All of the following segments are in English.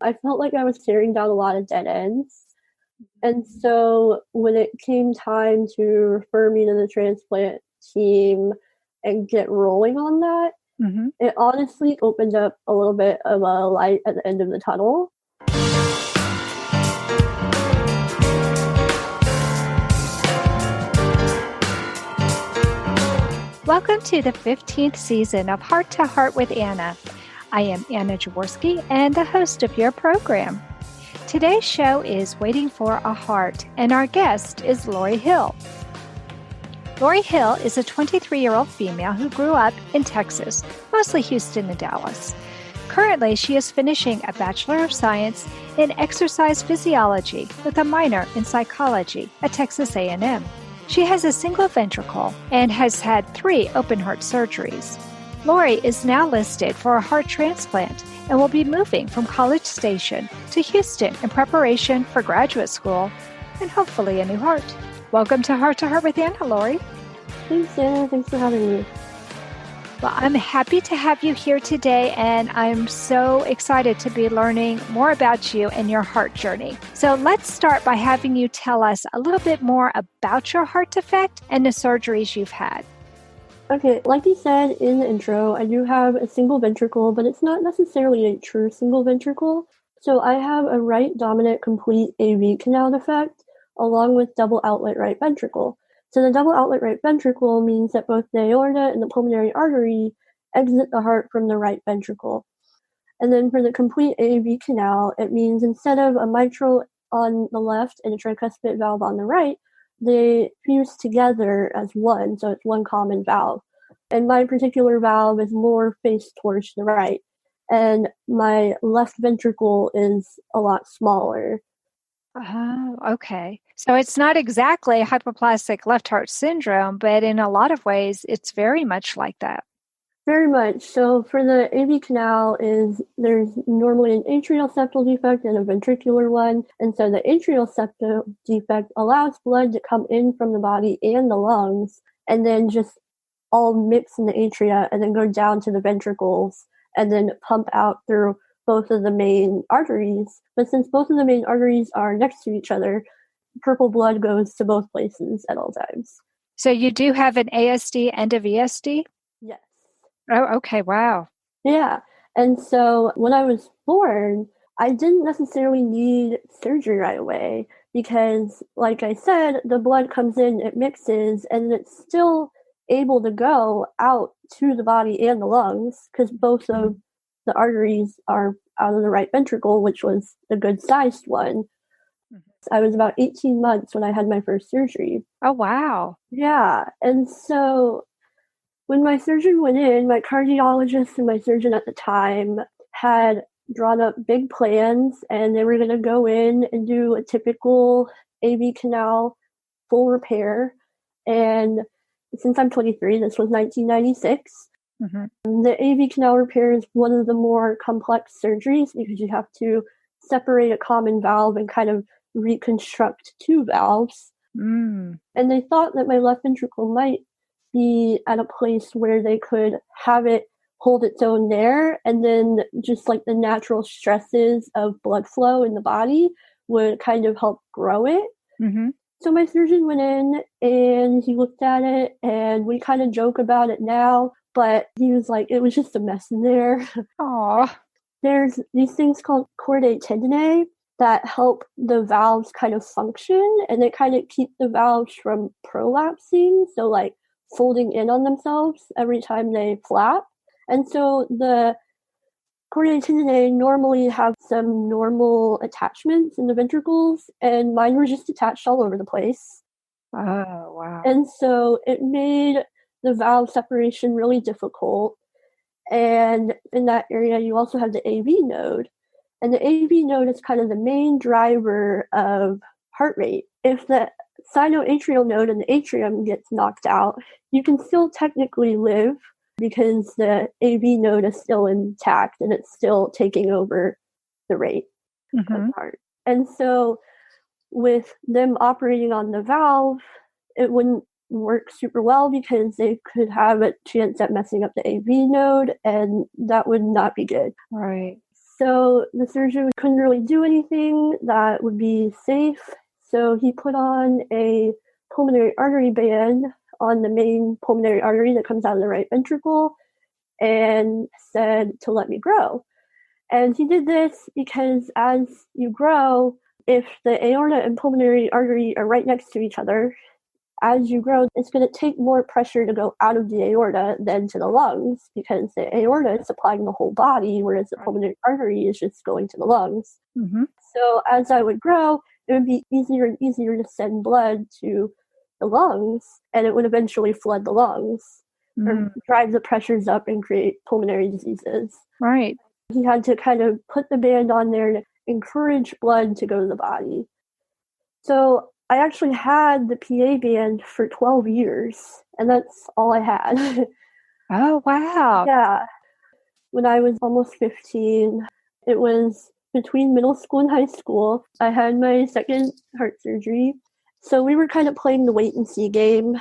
I felt like I was staring down a lot of dead ends. And so when it came time to refer me to the transplant team and get rolling on that, it honestly opened up a little bit of a light at the end of the tunnel. Welcome to the 15th season of Heart to Heart with Anna. I am Anna Jaworski and the host of your program. Today's show is Waiting for a Heart, and our guest is Lorrie Hill. Lorrie Hill is a 23-year-old female who grew up in Texas, mostly Houston and Dallas. Currently, she is finishing a Bachelor of Science in Exercise Physiology with a minor in Psychology at Texas A&M. She has a single ventricle and has had 3 open heart surgeries. Lorrie is now listed for a heart transplant and will be moving from College Station to Houston in preparation for graduate school and hopefully a new heart. Welcome to Heart with Anna, Lorrie. Thanks, Anna. Thanks for having me. Well, I'm happy to have you here today, and I'm so excited to be learning more about you and your heart journey. So let's start by having you tell us a little bit more about your heart defect and the surgeries you've had. Okay, like you said in the intro, I do have a single ventricle, but it's not necessarily a true single ventricle. So I have a right dominant complete AV canal defect, along with double outlet right ventricle. So the double outlet right ventricle means that both the aorta and the pulmonary artery exit the heart from the right ventricle. And then for the complete AV canal, it means instead of a mitral on the left and a tricuspid valve on the right, they fuse together as one, so it's one common valve. And my particular valve is more faced towards the right, and my left ventricle is a lot smaller. Oh, okay. So it's not exactly hypoplastic left heart syndrome, but in a lot of ways, it's very much like that. Very much. So for the AV canal, there's normally an atrial septal defect and a ventricular one. And so the atrial septal defect allows blood to come in from the body and the lungs and then just all mix in the atria and then go down to the ventricles and then pump out through both of the main arteries. But since both of the main arteries are next to each other, purple blood goes to both places at all times. So you do have an ASD and a VSD? Yes. Oh, okay. Wow. Yeah. And so when I was born, I didn't necessarily need surgery right away because, like I said, the blood comes in, it mixes, and it's still able to go out to the body and the lungs because both of the arteries are out of the right ventricle, which was the good sized one. I was about 18 months when I had my first surgery. Oh, wow. Yeah. And so when my surgeon went in, my cardiologist and my surgeon at the time had drawn up big plans, and they were going to go in and do a typical AV canal full repair. And since I'm 23, this was 1996. The AV canal repair is one of the more complex surgeries because you have to separate a common valve and kind of reconstruct 2 valves. And they thought that my left ventricle might be at a place where they could have it hold its own there, and then just like the natural stresses of blood flow in the body would kind of help grow it. So my surgeon went in and he looked at it, and we kind of joke about it now, but he was like, it was just a mess in there. Aw. There's these things called chordae tendineae that help the valves kind of function, and they kind of keep the valves from prolapsing, so like folding in on themselves every time they flap. And so the chordae tendineae normally have some normal attachments in the ventricles, and mine were just attached all over the place. Oh, wow. And so it made the valve separation really difficult. And in that area, you also have the AV node. And the AV node is kind of the main driver of heart rate. If the sinoatrial node in the atrium gets knocked out, you can still technically live because the AV node is still intact and it's still taking over the rate of the heart. And so with them operating on the valve, it wouldn't work super well because they could have a chance at messing up the AV node, and that would not be good. Right. So the surgeon couldn't really do anything that would be safe. So he put on a pulmonary artery band on the main pulmonary artery that comes out of the right ventricle and said to let me grow. And he did this because as you grow, if the aorta and pulmonary artery are right next to each other, as you grow, it's going to take more pressure to go out of the aorta than to the lungs because the aorta is supplying the whole body, whereas the pulmonary artery is just going to the lungs. Mm-hmm. So as I would grow, it would be easier and easier to send blood to the lungs, and it would eventually flood the lungs or drive the pressures up and create pulmonary diseases. Right. He had to kind of put the band on there to encourage blood to go to the body. So I actually had the PA band for 12 years, and that's all I had. Oh, wow. Yeah. When I was almost 15, it was between middle school and high school. I had my second heart surgery. So we were kind of playing the wait and see game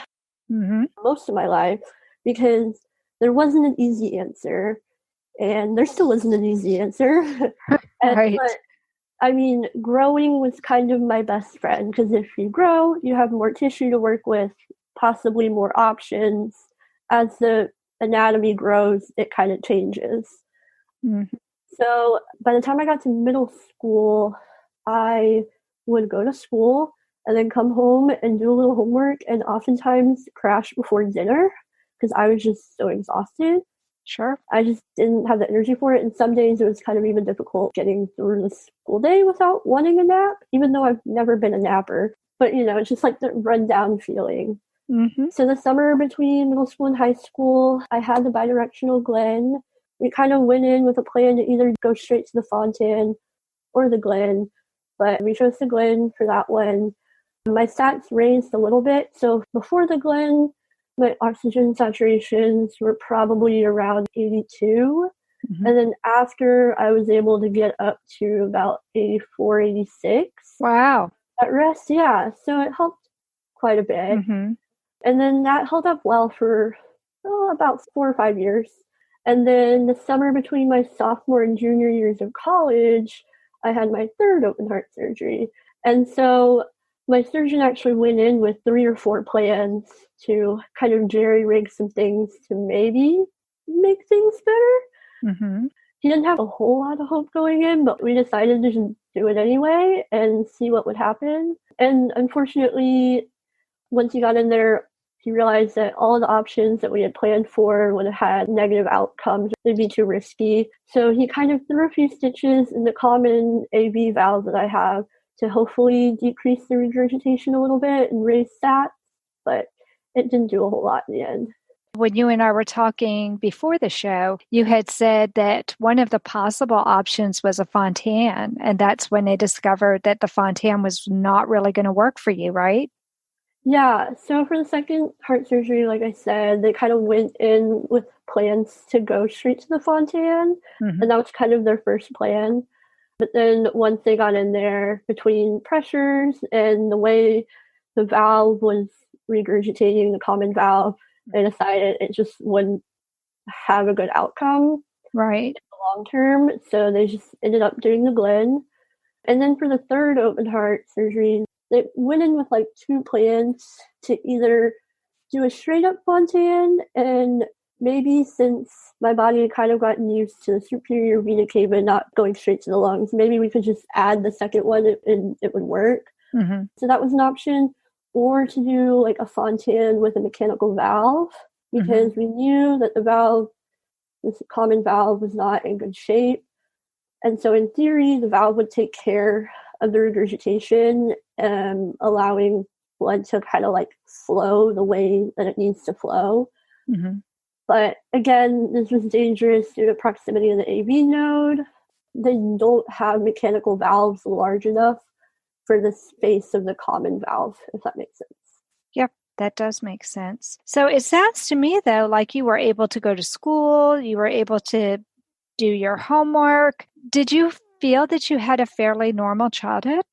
most of my life because there wasn't an easy answer, and there still isn't an easy answer. Right. But I mean, growing was kind of my best friend because if you grow, you have more tissue to work with, possibly more options. As the anatomy grows, it kind of changes. Mm-hmm. So by the time I got to middle school, I would go to school and then come home and do a little homework and oftentimes crash before dinner because I was just so exhausted. Sure. I just didn't have the energy for it. And some days it was kind of even difficult getting through the school day without wanting a nap, even though I've never been a napper. But, it's just like the rundown feeling. Mm-hmm. So the summer between middle school and high school, I had the bidirectional Glen. We kind of went in with a plan to either go straight to the Fontan or the Glen, but we chose the Glen for that one. My stats raised a little bit. So before the Glen, my oxygen saturations were probably around 82. Mm-hmm. And then after, I was able to get up to about 84, 86. Wow. At rest, yeah. So it helped quite a bit. Mm-hmm. And then that held up well for about 4 or 5 years. And then the summer between my sophomore and junior years of college, I had my third open heart surgery. And so my surgeon actually went in with 3 or 4 plans to kind of jerry-rig some things to maybe make things better. Mm-hmm. He didn't have a whole lot of hope going in, but we decided to just do it anyway and see what would happen. And unfortunately, once he got in there, he realized that all of the options that we had planned for would have had negative outcomes. They'd be too risky. So he kind of threw a few stitches in the common AV valve that I have to hopefully decrease the regurgitation a little bit and raise stats, but it didn't do a whole lot in the end. When you and I were talking before the show, you had said that one of the possible options was a Fontan, and that's when they discovered that the Fontan was not really going to work for you, right? Yeah, so for the second heart surgery, like I said, they kind of went in with plans to go straight to the Fontan, and that was kind of their first plan. But then once they got in there, between pressures and the way the valve was regurgitating the common valve, they decided it just wouldn't have a good outcome right in the long term. So they just ended up doing the Glen. And then for the third open heart surgery, they went in with like 2 plans to either do a straight up Fontan, and maybe since my body had kind of gotten used to the superior vena cava not going straight to the lungs, maybe we could just add the second one and it would work. Mm-hmm. So that was an option. Or to do like a Fontan with a mechanical valve, because we knew that the valve, this common valve, was not in good shape. And so in theory, the valve would take care of the regurgitation, allowing blood to kind of like flow the way that it needs to flow. Mm-hmm. But again, this was dangerous due to proximity of the AV node. They don't have mechanical valves large enough for the space of the common valve, if that makes sense. Yep, that does make sense. So it sounds to me, though, like you were able to go to school, you were able to do your homework. Did you feel that you had a fairly normal childhood?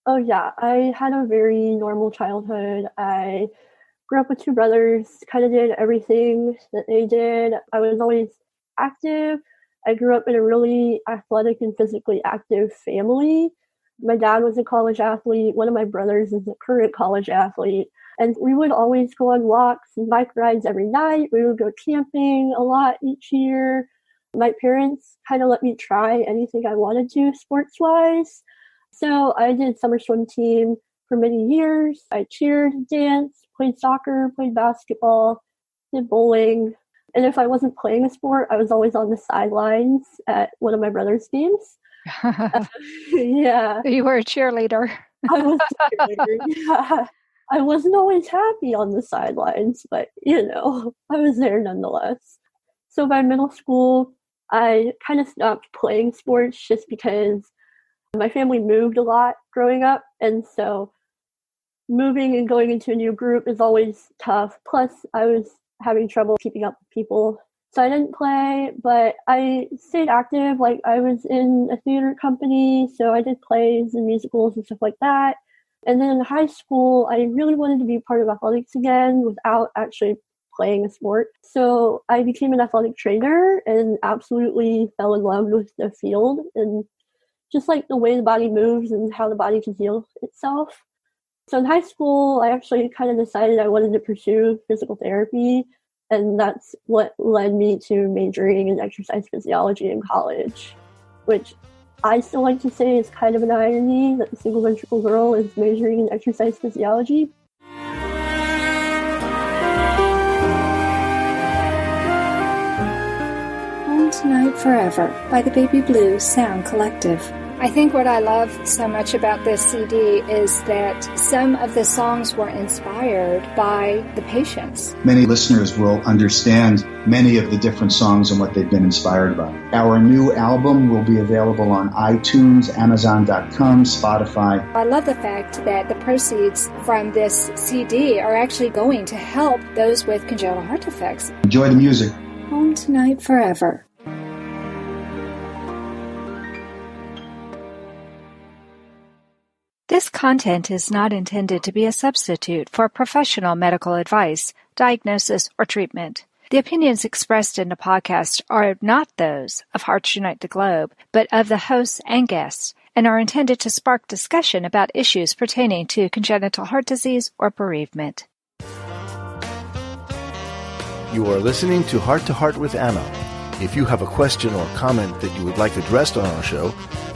Oh, yeah. I had a very normal childhood. I grew up with 2 brothers, kind of did everything that they did. I was always active. I grew up in a really athletic and physically active family. My dad was a college athlete. One of my brothers is a current college athlete. And we would always go on walks and bike rides every night. We would go camping a lot each year. My parents kind of let me try anything I wanted to sports-wise. So I did summer swim team for many years. I cheered, danced, played soccer, played basketball, did bowling. And if I wasn't playing a sport, I was always on the sidelines at one of my brother's games. Yeah. You were a cheerleader. I was a cheerleader. Yeah. I wasn't always happy on the sidelines, but, I was there nonetheless. So by middle school, I kind of stopped playing sports just because my family moved a lot growing up. And so moving and going into a new group is always tough. Plus, I was having trouble keeping up with people. So I didn't play, but I stayed active. Like, I was in a theater company, so I did plays and musicals and stuff like that. And then in high school, I really wanted to be part of athletics again without actually playing a sport. So I became an athletic trainer and absolutely fell in love with the field and just like the way the body moves and how the body can heal itself. So in high school, I actually kind of decided I wanted to pursue physical therapy. And that's what led me to majoring in exercise physiology in college, which I still like to say is kind of an irony that the single ventricle girl is majoring in exercise physiology. Home Tonight Forever by the Baby Blue Sound Collective. I think what I love so much about this CD is that some of the songs were inspired by the patients. Many listeners will understand many of the different songs and what they've been inspired by. Our new album will be available on iTunes, Amazon.com, Spotify. I love the fact that the proceeds from this CD are actually going to help those with congenital heart defects. Enjoy the music. Home Tonight Forever. This content is not intended to be a substitute for professional medical advice, diagnosis, or treatment. The opinions expressed in the podcast are not those of Hearts Unite the Globe, but of the hosts and guests, and are intended to spark discussion about issues pertaining to congenital heart disease or bereavement. You are listening to Heart with Anna. If you have a question or comment that you would like addressed on our show,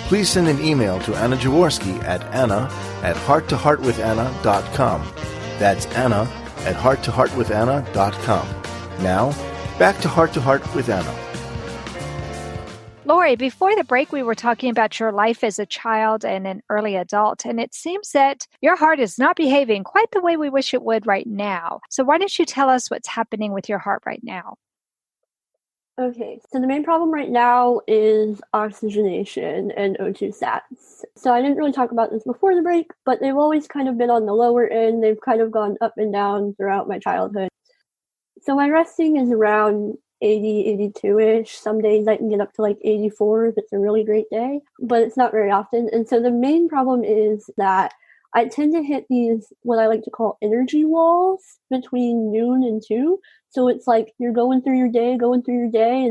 please send an email to Anna Jaworski at anna@hearttoheartwithanna.com. That's anna@hearttoheartwithanna.com. Now, back to Heart with Anna. Lorrie, before the break, we were talking about your life as a child and an early adult, and it seems that your heart is not behaving quite the way we wish it would right now. So why don't you tell us what's happening with your heart right now? Okay, so the main problem right now is oxygenation and O2 sats. So I didn't really talk about this before the break, but they've always kind of been on the lower end. They've kind of gone up and down throughout my childhood. So my resting is around 80, 82-ish. Some days I can get up to like 84 if it's a really great day, but it's not very often. And so the main problem is that I tend to hit these, what I like to call energy walls between noon and 2. So it's like you're going through your day, and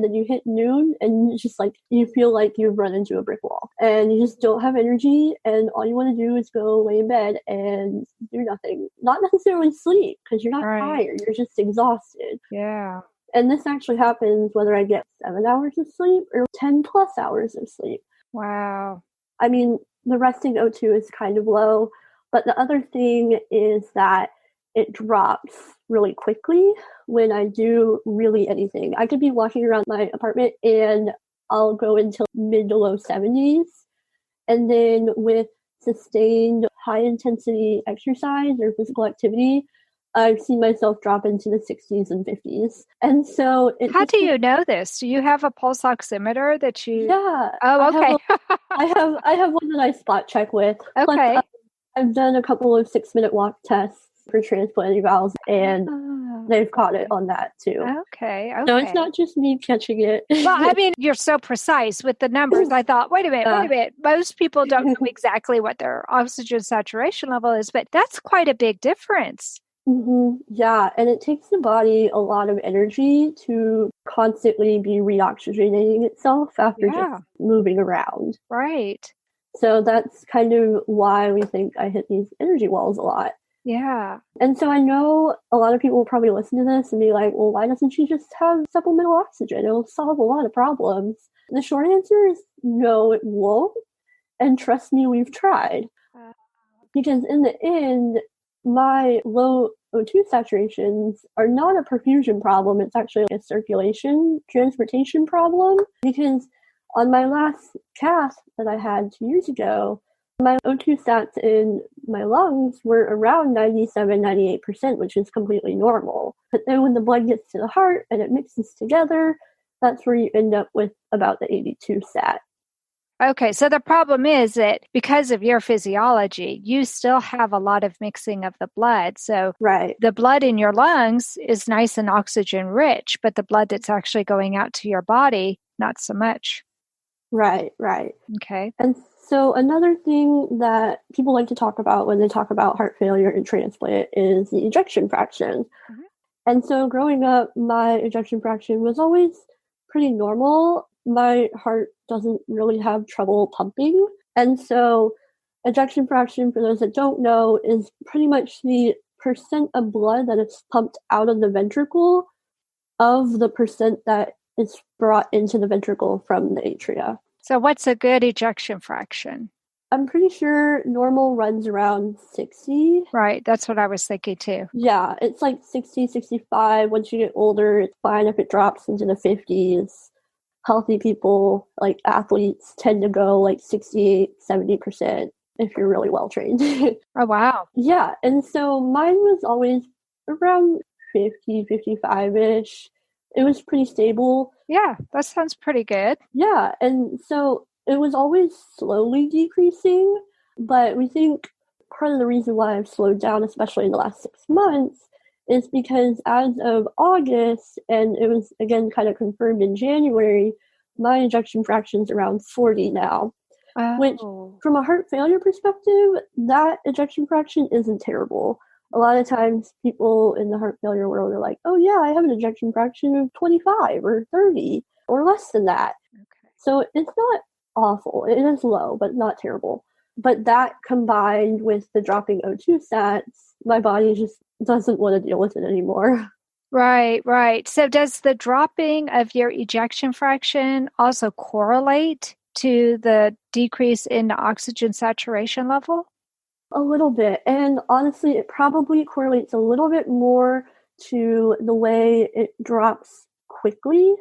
then you hit noon, and it's just like you feel like you've run into a brick wall. And you just don't have energy, and all you want to do is go lay in bed and do nothing. Not necessarily sleep, because you're not tired. You're just exhausted. Yeah. And this actually happens whether I get 7 hours of sleep or 10 plus hours of sleep. Wow. I mean, the resting O2 is kind of low, but the other thing is that it drops really quickly when I do really anything. I could be walking around my apartment and I'll go into mid to low 70s. And then with sustained high intensity exercise or physical activity, I've seen myself drop into the 60s and 50s. And so how do you know this? Do you have a pulse oximeter that you... Yeah. Oh, okay. I have one that I spot check with. Okay. Plus, I've done a couple of 6-minute walk tests for transplant valves, and they've caught it on that too. Okay. So it's not just me catching it. Well, I mean, you're so precise with the numbers. I thought, wait a minute. Most people don't know exactly what their oxygen saturation level is, but that's quite a big difference. Yeah, and it takes the body a lot of energy to constantly be reoxygenating itself after just Yeah, moving around. right. So that's kind of why we think I hit these energy walls a lot. Yeah. And so I know a lot of people will probably listen to this and be like, well, why doesn't she just have supplemental oxygen? It'll solve a lot of problems. The short answer is no, it won't. And trust me, we've tried. Uh, Because in the end, my low O2 saturations are not a perfusion problem. It's actually a circulation transportation problem. Because on my last cath that I had 2 years ago, my O2 stats in my lungs were around 97-98%, which is completely normal. But then when the blood gets to the heart and it mixes together, that's where you end up with about the 82 stat. Okay, so the problem is that because of your physiology, you still have a lot of mixing of the blood. So Right. the blood in your lungs is nice and oxygen rich, but the blood that's actually going out to your body, not so much. Right. Okay. And so another thing that people like to talk about when they talk about heart failure and transplant is the ejection fraction. Mhm. And so growing up, my ejection fraction was always pretty normal. My heart doesn't really have trouble pumping. And so ejection fraction, for those that don't know, is pretty much the percent of blood that is pumped out of the ventricle of the percent that is brought into the ventricle from the atria. So what's a good ejection fraction? I'm pretty sure normal runs around 60. Right, that's what I was thinking too. Yeah, it's like 60, 65. Once you get older, it's fine if it drops into the 50s. Healthy people, like athletes, tend to go like 68, 70% if you're really well trained. Oh, wow. Yeah, and so mine was always around 50, 55-ish. It was pretty stable. Yeah, that sounds pretty good. Yeah, and so it was always slowly decreasing, but we think part of the reason why I've slowed down, especially in the last 6 months, is because as of August, and it was again kind of confirmed in January, my ejection fraction's around 40 now, which Oh, from a heart failure perspective, that ejection fraction isn't terrible. A lot of times people in the heart failure world are like, oh yeah, I have an ejection fraction of 25 or 30 or less than that. okay. So it's not awful. It is low, but not terrible. But that combined with the dropping O2 stats, my body just doesn't want to deal with it anymore. Right, right. So does the dropping of your ejection fraction also correlate to the decrease in the oxygen saturation level? A little bit. And honestly, it probably correlates a little bit more to the way it drops quickly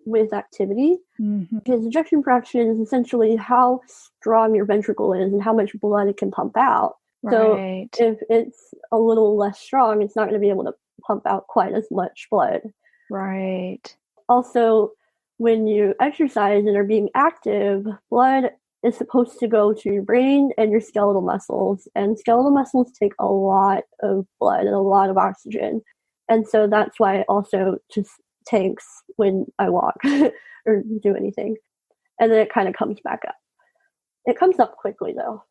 with activity. Mm-hmm. Because ejection fraction is essentially how strong your ventricle is and how much blood it can pump out. So Right. if it's a little less strong, it's not going to be able to pump out quite as much blood. Right. Also, when you exercise and are being active, blood is supposed to go to your brain and your skeletal muscles. And skeletal muscles take a lot of blood and a lot of oxygen. And so that's why it also just tanks when I walk or do anything. And then it kind of comes back up. It comes up quickly, though.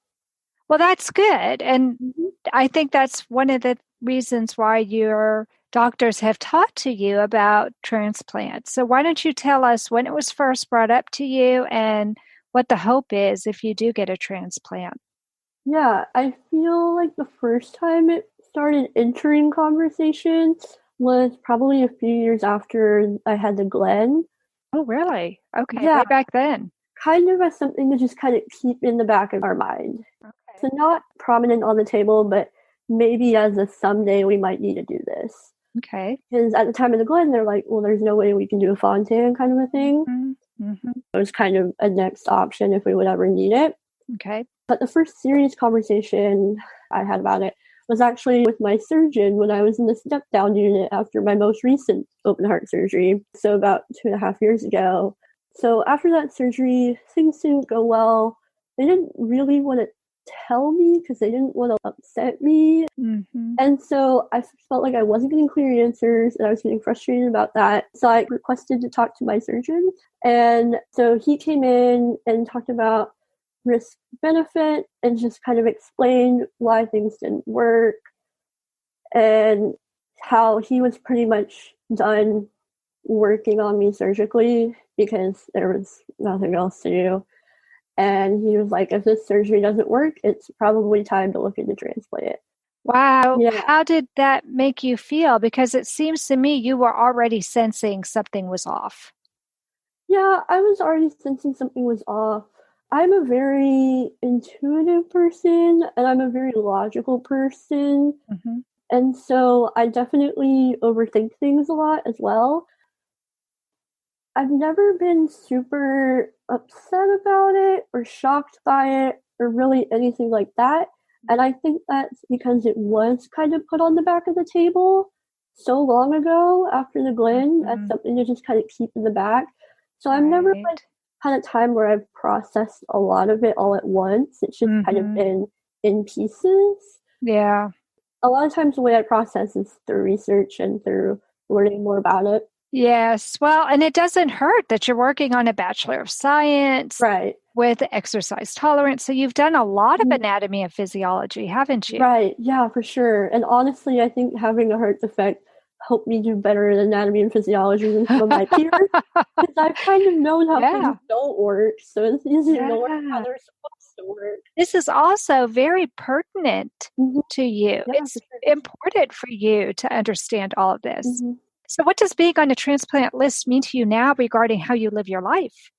Well, that's good. And Mhm. I think that's one of the reasons why your doctors have talked to you about transplants. So why don't you tell us when it was first brought up to you and what the hope is if you do get a transplant? Yeah, I feel like the first time it started entering conversation was probably a few years after I had the Glen. Oh, really? Okay, Yeah. way back then. Kind of as something to just kind of keep in the back of our mind. Okay. So not prominent on the table, but maybe as a someday we might need to do this. Okay. Because at the time of the Glen, they're like, well, there's no way we can do a Fontan kind of a thing. Mm-hmm. It was kind of a next option if we would ever need it. Okay. But the first serious conversation I had about it was actually with my surgeon when I was in the step-down unit after my most recent open heart surgery. So about 2.5 years ago. So after that surgery, things didn't go well. They didn't really want to tell me because they didn't want to upset me. Mm-hmm. And so I felt like I wasn't getting clear answers and I was getting frustrated about that. So I requested to talk to my surgeon. And so he came in and talked about risk benefit and just kind of explained why things didn't work. and how he was pretty much done working on me surgically because there was nothing else to do. And he was like, if this surgery doesn't work, it's probably time to look into transplant. Wow. Yeah. How did that make you feel? Because it seems to me you were already sensing something was off. Yeah, I was already sensing something was off. I'm a very intuitive person and I'm a very logical person. Mm-hmm. And so I definitely overthink things a lot as well. I've never been super upset about it or shocked by it or really anything like that. And I think that's because it was kind of put on the back of the table so long ago after the Glen as something to just kind of keep in the back. So I've never had a time where I've processed a lot of it all at once. It's just kind of been in pieces. Yeah. A lot of times the way I process is through research and through learning more about it. Yes. Well, and it doesn't hurt that you're working on a Bachelor of Science with exercise tolerance. So you've done a lot of anatomy and physiology, haven't you? Right. Yeah, for sure. And honestly, I think having a heart defect helped me do better in anatomy and physiology than some of my peers because I've kind of known how things don't work. So it's easy to know how they're supposed to work. This is also very pertinent to you. Yeah, it's important for you to understand all of this. So what does being on a transplant list mean to you now regarding how you live your life?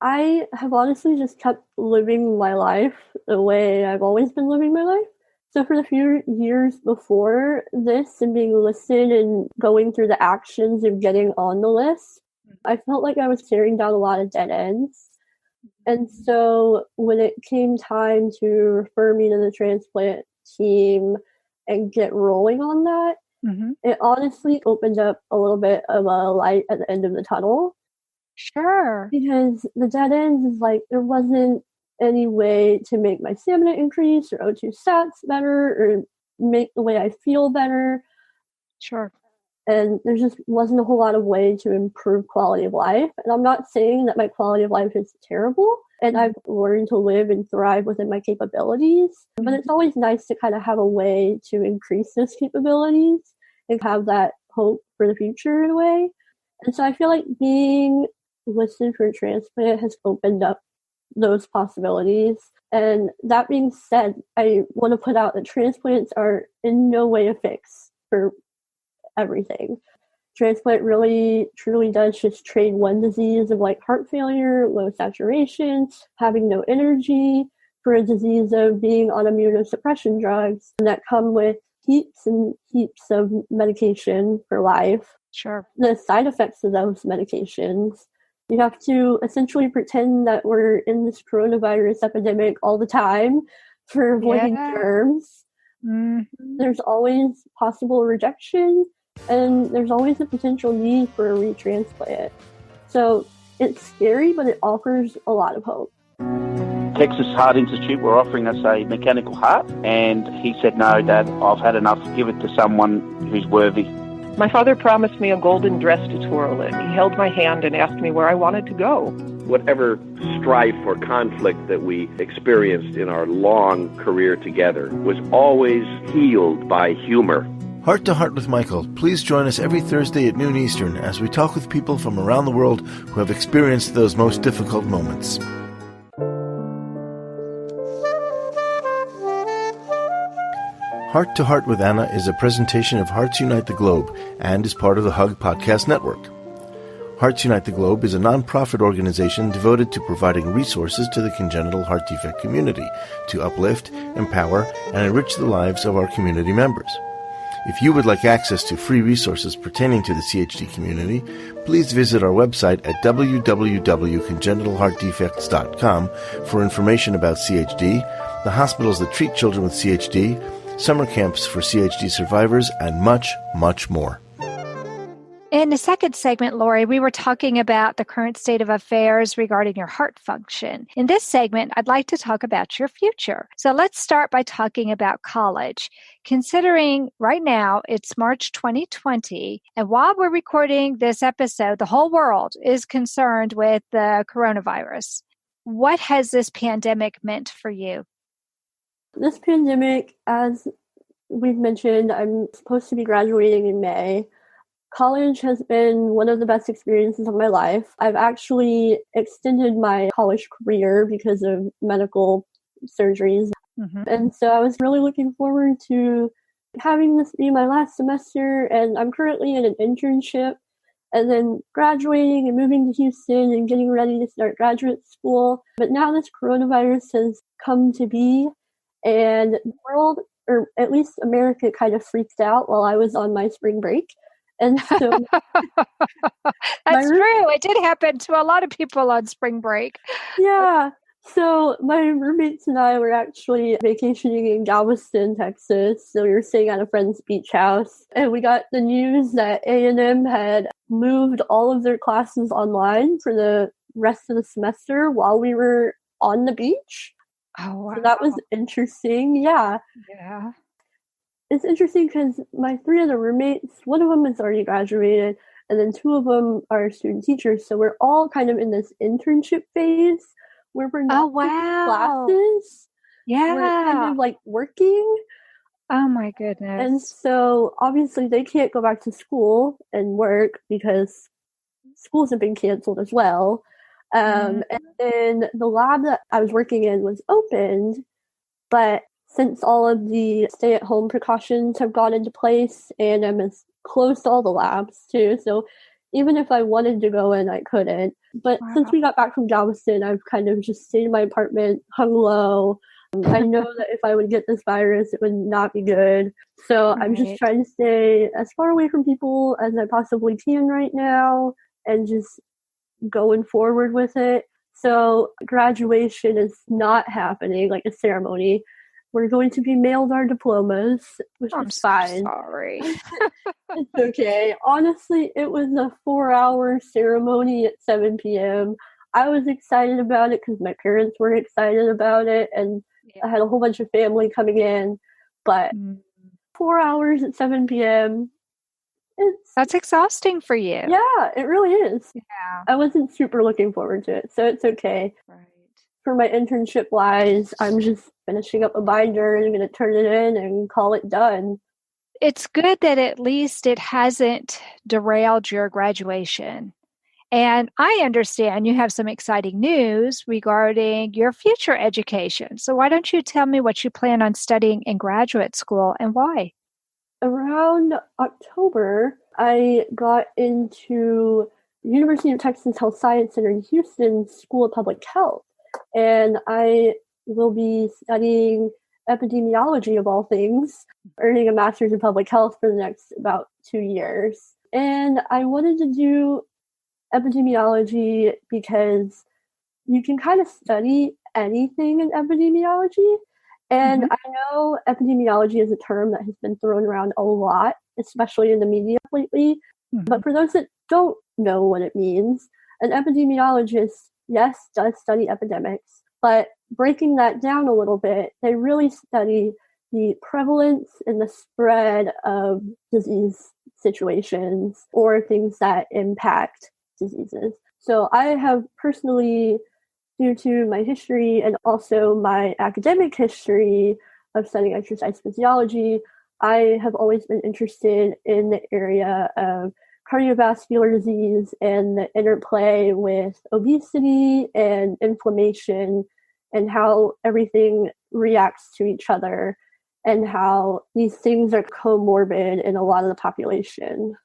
I have honestly just kept living my life the way I've always been living my life. So for the few years before this and being listed and going through the actions of getting on the list, I felt like I was staring down a lot of dead ends. And so when it came time to refer me to the transplant team and get rolling on that, it honestly opened up a little bit of a light at the end of the tunnel. Sure. Because the dead ends is like there wasn't any way to make my stamina increase or O2 stats better or make the way I feel better. Sure. And there just wasn't a whole lot of way to improve quality of life. And I'm not saying that my quality of life is terrible and I've learned to live and thrive within my capabilities, but it's always nice to kind of have a way to increase those capabilities and have that hope for the future in a way. And so I feel like being listed for a transplant has opened up those possibilities. And that being said, I want to put out that transplants are in no way a fix for everything. Transplant really truly does just trade one disease of like heart failure, low saturation, having no energy, for a disease of being on immunosuppression drugs that come with heaps and heaps of medication for life. Sure. The side effects of those medications, you have to essentially pretend that we're in this coronavirus epidemic all the time for avoiding germs. There's always possible rejection, and there's always a potential need for a retransplant. So it's scary, but it offers a lot of hope. Texas Heart Institute were offering us a mechanical heart, and he said, no, Dad, I've had enough. Give it to someone who's worthy. My father promised me a golden dress to twirl in. He held my hand and asked me where I wanted to go. Whatever strife or conflict that we experienced in our long career together was always healed by humor. Heart to Heart with Michael. Please join us every Thursday at noon Eastern as we talk with people from around the world who have experienced those most difficult moments. Heart to Heart with Anna is a presentation of Hearts Unite the Globe and is part of the Hug Podcast Network. Hearts Unite the Globe is a non-profit organization devoted to providing resources to the congenital heart defect community to uplift, empower, and enrich the lives of our community members. If you would like access to free resources pertaining to the CHD community, please visit our website at www.congenitalheartdefects.com for information about CHD, the hospitals that treat children with CHD, summer camps for CHD survivors, and much, much more. In the second segment, Lorrie, we were talking about the current state of affairs regarding your heart function. In this segment, I'd like to talk about your future. So let's start by talking about college. Considering right now it's March 2020, and while we're recording this episode, the whole world is concerned with the coronavirus. What has this pandemic meant for you? This pandemic, as we've mentioned, I'm supposed to be graduating in May. College has been one of the best experiences of my life. I've actually extended my college career because of medical surgeries. Mm-hmm. And so I was really looking forward to having this be my last semester. And I'm currently in an internship and then graduating and moving to Houston and getting ready to start graduate school. But now this coronavirus has come to be, and the world, or at least America, kind of freaked out while I was on my spring break. And so That's true. It did happen to a lot of people on spring break. Yeah. So my roommates and I were actually vacationing in Galveston, Texas. So we were staying at a friend's beach house, and we got the news that A&M had moved all of their classes online for the rest of the semester while we were on the beach. Oh, wow. So that was interesting. Yeah. Yeah. It's interesting because my three other roommates, one of them has already graduated, and then two of them are student teachers. So we're all kind of in this internship phase where we're not taking classes. Yeah. We're kind of like working. Oh my goodness. And so obviously they can't go back to school and work because schools have been canceled as well. And then the lab that I was working in was opened, but since all of the stay-at-home precautions have gone into place, A&M has closed all the labs too. So even if I wanted to go in, I couldn't. But since we got back from Galveston, I've kind of just stayed in my apartment, hung low. I know that if I would get this virus, it would not be good. So I'm just trying to stay as far away from people as I possibly can right now and just going forward with it. So graduation is not happening, like a ceremony. We're going to be mailed our diplomas, which is fine. Sorry. It's okay. Honestly, it was a 4-hour ceremony at 7 p.m. I was excited about it because my parents were excited about it, and I had a whole bunch of family coming in. But 4 hours at 7 p.m., that's exhausting for you. Yeah, it really is. Yeah. I wasn't super looking forward to it, so it's okay. Right. For my internship wise, I'm just finishing up a binder and I'm going to turn it in and call it done. It's good that at least it hasn't derailed your graduation. And I understand you have some exciting news regarding your future education. So why don't you tell me what you plan on studying in graduate school and why? Around October, I got into the University of Texas Health Science Center in Houston School of Public Health. And I will be studying epidemiology of all things, earning a master's in public health for the next about 2 years. And I wanted to do epidemiology because you can kind of study anything in epidemiology. And I know epidemiology is a term that has been thrown around a lot, especially in the media lately. But for those that don't know what it means, an epidemiologist, yes, does study epidemics, but breaking that down a little bit, they really study the prevalence and the spread of disease situations or things that impact diseases. So I have personally, due to my history and also my academic history of studying exercise physiology, I have always been interested in the area of cardiovascular disease and the interplay with obesity and inflammation and how everything reacts to each other and how these things are comorbid in a lot of the population.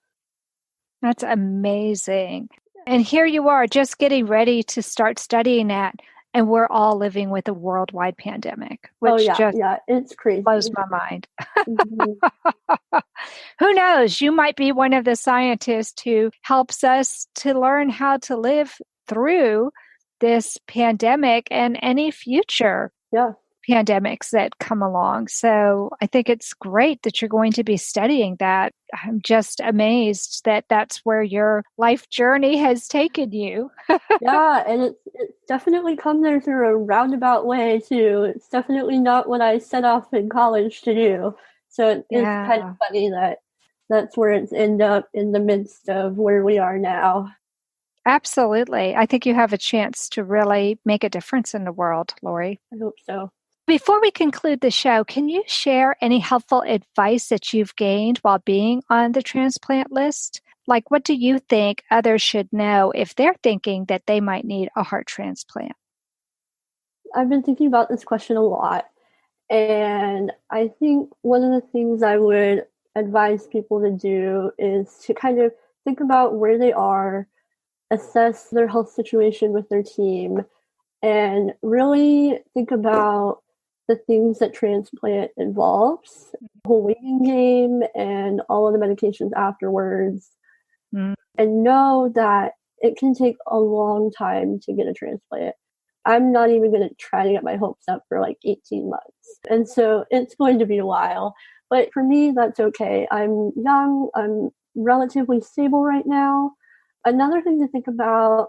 That's amazing. And here you are just getting ready to start studying that, and we're all living with a worldwide pandemic, which it's crazy. Blows my mind. Who knows? You might be one of the scientists who helps us to learn how to live through this pandemic and any future pandemics that come along. So I think it's great that you're going to be studying that. I'm just amazed that that's where your life journey has taken you. Yeah, and it's definitely come there through a roundabout way too. It's definitely not what I set off in college to do. So it's kind of funny that that's where it's ended up in the midst of where we are now. Absolutely. I think you have a chance to really make a difference in the world, Lorrie. I hope so. Before we conclude the show, can you share any helpful advice that you've gained while being on the transplant list? Like, what do you think others should know if they're thinking that they might need a heart transplant? I've been thinking about this question a lot. And I think one of the things I would advise people to do is to kind of think about where they are, assess their health situation with their team, and really think about the things that transplant involves, the whole waiting game and all of the medications afterwards, and know that it can take a long time to get a transplant. I'm not even going to try to get my hopes up for like 18 months. And so it's going to be a while. But for me, that's okay. I'm young. I'm relatively stable right now. Another thing to think about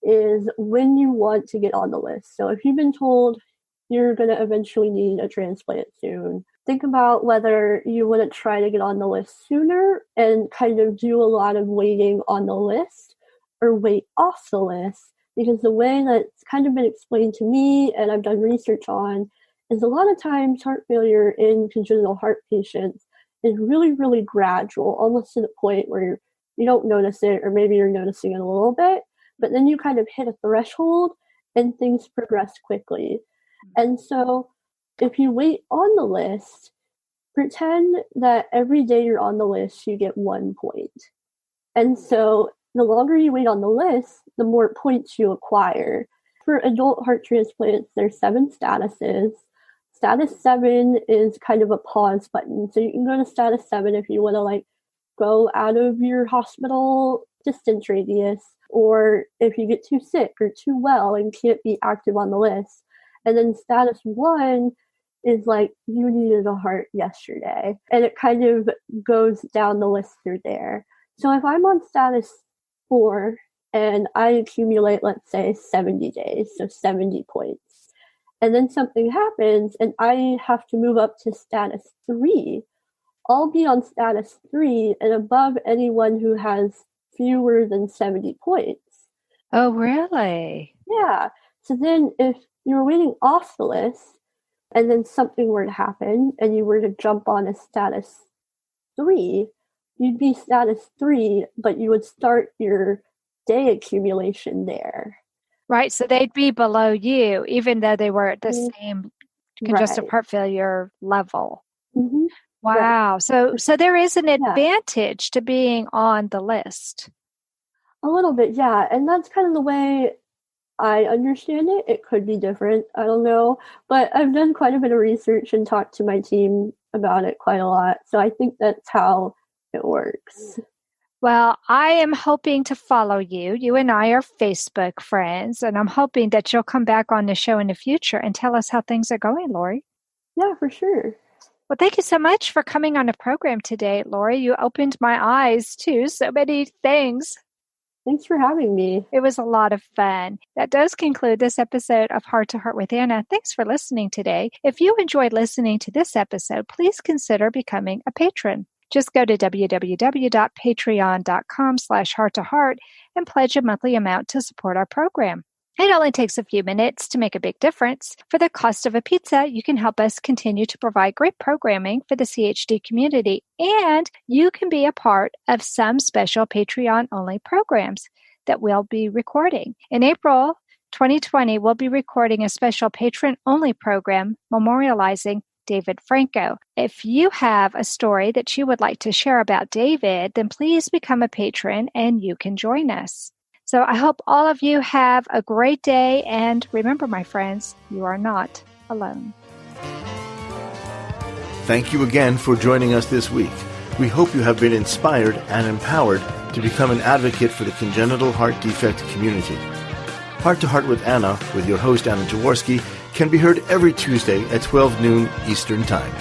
is when you want to get on the list. So if you've been told you're going to eventually need a transplant soon, think about whether you want to try to get on the list sooner and kind of do a lot of waiting on the list or wait off the list. Because the way that's kind of been explained to me and I've done research on is a lot of times heart failure in congenital heart patients is really, really gradual, almost to the point where you don't notice it, or maybe you're noticing it a little bit, but then you kind of hit a threshold and things progress quickly. And so if you wait on the list, pretend that every day you're on the list, you get 1 point. And so the longer you wait on the list, the more points you acquire. For adult heart transplants, there's 7 statuses. Status 7 is kind of a pause button. So you can go to status 7 if you want to go out of your hospital distance radius, or if you get too sick or too well and can't be active on the list. And then status 1 is you needed a heart yesterday. And it kind of goes down the list through there. So if I'm on status 4 and I accumulate, let's say, 70 days, so 70 points, and then something happens and I have to move up to status 3, I'll be on status 3 and above anyone who has fewer than 70 points. Oh, really? Yeah. So then if you're waiting off the list and then something were to happen and you were to jump on a status 3, you'd be status 3, but you would start your day accumulation there. Right. So they'd be below you, even though they were at the same congestive heart failure level. Mm-hmm. Wow. Right. So there is an advantage to being on the list. A little bit, yeah. And that's kind of the way I understand it. It could be different. I don't know. But I've done quite a bit of research and talked to my team about it quite a lot. So I think that's how it works. Well, I am hoping to follow you. You and I are Facebook friends, and I'm hoping that you'll come back on the show in the future and tell us how things are going, Lorrie. Yeah, for sure. Well, thank you so much for coming on the program today, Lorrie. You opened my eyes to so many things. Thanks for having me. It was a lot of fun. That does conclude this episode of Heart to Heart with Anna. Thanks for listening today. If you enjoyed listening to this episode, please consider becoming a patron. Just go to www.patreon.com/heart-to-heart and pledge a monthly amount to support our program. It only takes a few minutes to make a big difference. For the cost of a pizza, you can help us continue to provide great programming for the CHD community, and you can be a part of some special Patreon-only programs that we'll be recording. In April 2020, we'll be recording a special patron-only program memorializing David Franco. If you have a story that you would like to share about David, then please become a patron and you can join us. So I hope all of you have a great day, and remember, my friends, you are not alone. Thank you again for joining us this week. We hope you have been inspired and empowered to become an advocate for the congenital heart defect community. Heart to Heart with Anna, with your host Anna Jaworski, can be heard every Tuesday at 12 noon Eastern Time.